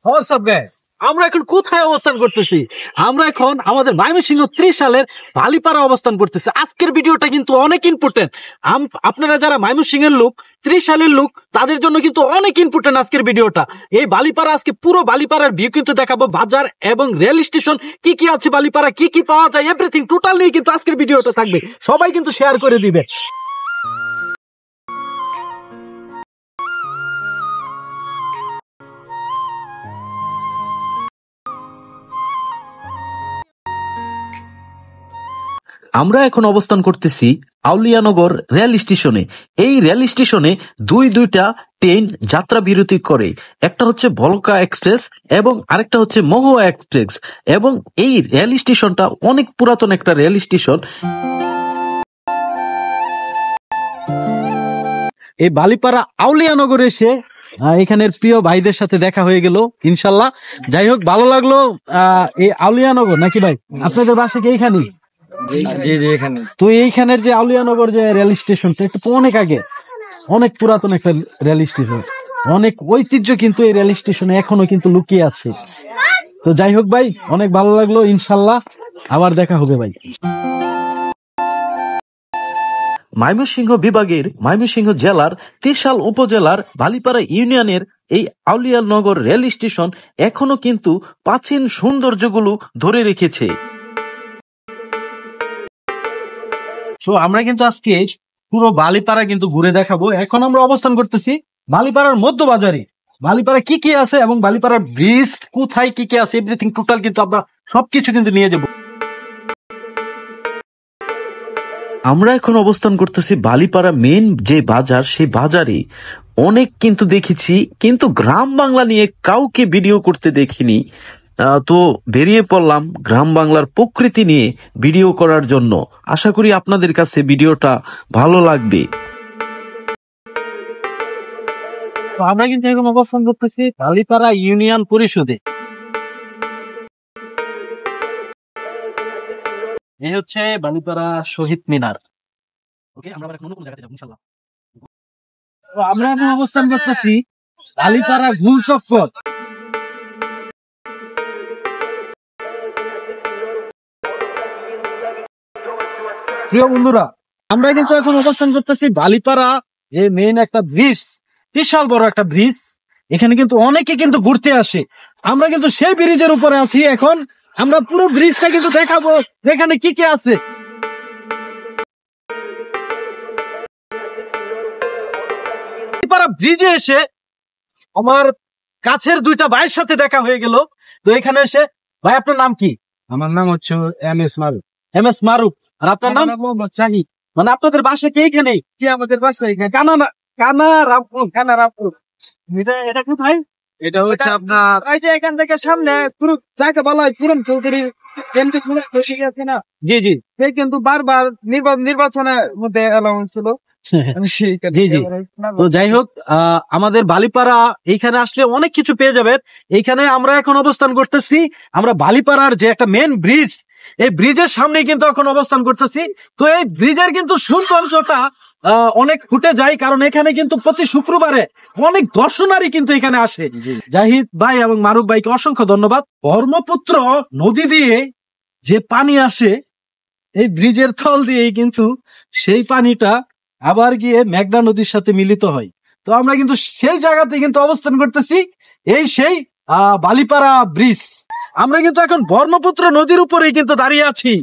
WhatsApp guys, আমরা এখন কোথায় অবস্থান করতেছি? আমরা এখন আমাদের ময়মনসিংহ 30 সালের বালিপাড়া অবস্থান করতেছি। আজকের ভিডিওটা কিন্তু অনেক ইম্পর্টেন্ট। আপনারা যারা ময়মনসিংহের লোক, 30 সালের লোক, তাদের জন্য কিন্তু অনেক ইম্পর্টেন্ট আজকের ভিডিওটা। এই বালিপাড়া, আজকে পুরো বালিপাড়ার ভিউ কিন্তু দেখাবো, বাজার এবং রেল স্টেশন কি কি আছে, বালিপাড়া কি কি পাওয়া যায়, এভরিথিং টোটাল নিয়ে কিন্তু আজকের ভিডিওটা থাকবে। সবাই কিন্তু শেয়ার করে দিবে। আমরা এখন অবস্থান করতেছি আউলিয়ানগর রেল স্টেশনে। এই রেল স্টেশনে দুইটা ট্রেন যাত্রা বিরতি করে, একটা হচ্ছে বলকা এক্সপ্রেস এবং আরেকটা হচ্ছে মহুয়া এক্সপ্রেস। এবং এই রেল স্টেশনটা অনেক পুরাতন একটা রেল স্টেশন। এই বালিপাড়া আউলিয়ানগরে এসে এখানের প্রিয় ভাইদের সাথে দেখা হয়ে গেল ইনশাল্লাহ। যাই হোক, ভালো লাগলো। এই আউলিয়ানগর নাকি ভাই, আপনাদের বাসা কি এইখানে? তো এইখানের যে আউলিয়ানগর যে রেল স্টেশনটা, এটা তো অনেক আগে, অনেক পুরাতন একটা রেল স্টেশন, অনেক ঐতিহ্য কিন্তু এই রেল স্টেশনে এখনো কিন্তু লুকিয়ে আছে। তো যাই হোক ভাই, অনেক ভালো লাগলো, ইনশাল্লাহ আবার দেখা হবে ভাই। ময়মনসিংহ বিভাগের ময়মনসিংহ জেলার ত্রিশাল উপজেলার বালিপাড়া ইউনিয়নের এই আউলিয়ানগর রেল স্টেশন এখনো কিন্তু প্রাচীন সৌন্দর্যগুলো ধরে রেখেছে। তো আমরা কিন্তু আজকে পুরো বালিপাড়া কিন্তু ঘুরে দেখাবো। এখন আমরা অবস্থান করতেছি বালিপাড়ার মধ্য বাজারে। বালিপাড়া কি কি আছে এবং বালিপাড়ার ব্রিজ কোথায় কি কি আছে, এভরিথিং টোটাল কিন্তু আমরা সবকিছু কিন্তু নিয়ে যাব। আমরা এখন অবস্থান করতেছি বালিপাড়া মেন যে বাজার, সেই বাজারে অনেক কিন্তু দেখেছি, কিন্তু গ্রাম বাংলা নিয়ে কাউকে ভিডিও করতে দেখিনি। তো বেরিয়ে পড়লাম গ্রাম বাংলার প্রকৃতি নিয়ে ভিডিও করার জন্য। আশা করি আপনাদের কাছে ভিডিওটা ভালো লাগবে। তো আমরা কিন্তু এখন অবস্থান করতেছি বালিপাড়া ইউনিয়ন পরিষদে। এই হচ্ছে বালিপাড়া শহীদ মিনার। ওকে, আমরা এখন অন্য কোনো জায়গাতে যাব ইনশাআল্লাহ। তো আমরা এখন অবস্থান করতেছি বালিপাড়া গোল চক্কর। প্রিয় বন্ধুরা, আমরা কিন্তু এখন অবস্থান করতেছি বালিপাড়া যে মেইন একটা ব্রিজ, বিশাল বড় একটা ব্রিজ। এখানে কিন্তু অনেকে কিন্তু ঘুরতে আসে। আমরা কিন্তু সেই ব্রিজের উপরে আছি এখন। আমরা পুরো ব্রিজটা কিন্তু দেখাবো এখানে কি কি আছে। বালিপাড়া ব্রিজে এসে আমার কাছের দুইটা ভাইয়ের সাথে দেখা হয়ে গেল। তো এখানে এসে, ভাই আপনার নাম কি? আমার নাম হচ্ছে MS মারুফ। MS মারুফ। আর আপনার নাম? মোহাম্মদ জাহিদ। মানে আপনাদের বাসা কি এখানে? কি আমাদের বাসা এখানে? কানারামপুর। এটা কোথায়? এটা হচ্ছে আপনার এই যে এখান থেকে সামনে পুরো জায়গা বলা হয় পুরন চৌধুরীর কেন্দ্রে আছে না? জি জি। সে কিন্তু বারবার নির্বাচনের মধ্যে এলাও হয়েছিল। জি জি। তো যাই হোক, আমাদের বালিপাড়া এইখানে আসলে অনেক কিছু পেয়ে যাবেন। এইখানে আমরা এখন অবস্থান করতেছি, আমরা বালিপাড়ার যে একটা মেন ব্রিজ, এই ব্রিজের সামনে কিন্তু এখন অবস্থান করতেছি। তো এই ব্রিজের কিন্তু সৌন্দর্যটা অনেক ফুটে যায়, কারণ এখানে কিন্তু প্রতি শুক্রবারে অনেক দর্শনারী কিন্তু এখানে আসে। জাহিদ ভাই এবং মারুফ ভাইকে অসংখ্য ধন্যবাদ। ব্রহ্মপুত্র নদী দিয়ে যে পানি আসে, এই ব্রিজের তল দিয়েই কিন্তু সেই পানিটা আবার গিয়ে মেঘনা নদীর সাথে মিলিত হয়। তো আমরা কিন্তু সেই জায়গাতে কিন্তু অবস্থান করতেছি, এই সেই বালিপাড়া ব্রিজ। আমরা কিন্তু এখন ব্রহ্মপুত্র নদীর উপরেই কিন্তু দাঁড়িয়ে আছি।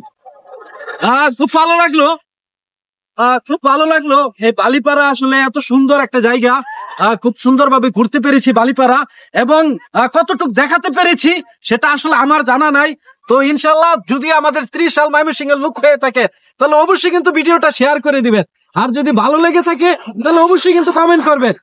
খুব ভালো লাগলো, খুব ভালো লাগলো। এই বালিপাড়া আসলে এত সুন্দর একটা জায়গা, খুব সুন্দরভাবে ঘুরতে পেরেছি বালিপাড়া, এবং কতটুক দেখাতে পেরেছি সেটা আসলে আমার জানা নাই। তো ইনশাল্লাহ যদি আমাদের 30 সাল ময়মনসিংহের লোক হয়ে থাকে, তাহলে অবশ্যই কিন্তু ভিডিওটা শেয়ার করে দিবেন। আর যদি ভালো লেগে থাকে তাহলে অবশ্যই কিন্তু কমেন্ট করবেন।